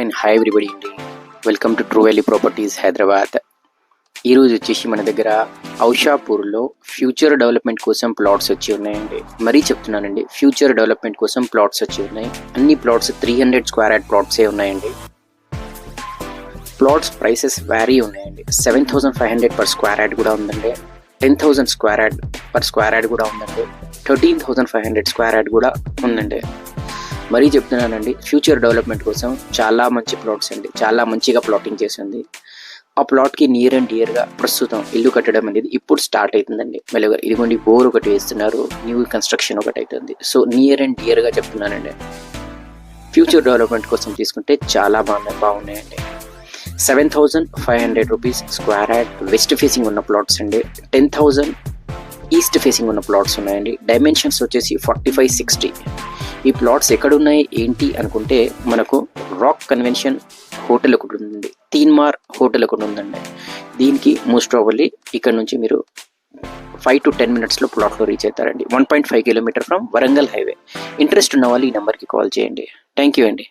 And hi everybody అండి, welcome to true valley properties Hyderabad. ఈరోజు వచ్చేసి మన దగ్గర ఔషాపూర్లో ఫ్యూచర్ డెవలప్మెంట్ కోసం ప్లాట్స్ వచ్చి ఉన్నాయండి. మరీ చెప్తున్నానండి, ఫ్యూచర్ డెవలప్మెంట్ కోసం ప్లాట్స్ వచ్చి ఉన్నాయి. అన్ని ప్లాట్స్ 300 స్క్వేర్ యార్డ్ ప్లాట్సే ఉన్నాయండి. ప్లాట్స్ ప్రైసెస్ వ్యారీ ఉన్నాయండి. 7,500 పర్ స్క్వేర్ యార్డ్ కూడా ఉందండి, 10,000 square yard per square yard కూడా ఉందండి, 13,500 స్క్వేర్ యార్డ్ కూడా ఉందండి. మరీ చెప్తున్నానండి, ఫ్యూచర్ డెవలప్మెంట్ కోసం చాలా మంచి ప్లాట్స్ అండి, చాలా మంచిగా ప్లాటింగ్ చేసింది. ఆ ప్లాట్కి నియర్ అండ్ డియర్గా ప్రస్తుతం ఇల్లు కట్టడం అనేది ఇప్పుడు స్టార్ట్ అవుతుందండి. మెల్లగా ఇదిగోండి, బోర్ ఒకటి వేస్తున్నారు, న్యూ కన్స్ట్రక్షన్ ఒకటి అవుతుంది. సో నియర్ అండ్ డియర్గా చెప్తున్నానండి, ఫ్యూచర్ డెవలప్మెంట్ కోసం తీసుకుంటే చాలా బాగున్నాయండి. 7,500 rupees square yard west facing ఉన్న ప్లాట్స్ అండి, 10,000 ఈస్ట్ ఫేసింగ్ ఉన్న ప్లాట్స్ ఉన్నాయండి. డైమెన్షన్స్ వచ్చేసి 45-60. ఈ ప్లాట్స్ ఎక్కడున్నాయి ఏంటి అనుకుంటే, మనకు రాక్ కన్వెన్షన్ హోటల్ ఒకటి ఉందండి, తీన్మార్ హోటల్ ఒకటి ఉందండి. దీనికి మోస్ట్ ప్రాబబ్లీ ఇక్కడ నుంచి మీరు 5 to 10 minutesలో ప్లాట్లో రీచ్ అవుతారండి. 1.5 kilometer from Warangal highway. Interest ఉన్న వాళ్ళు ఈ నెంబర్కి కాల్ చేయండి. థ్యాంక్ యూ అండి.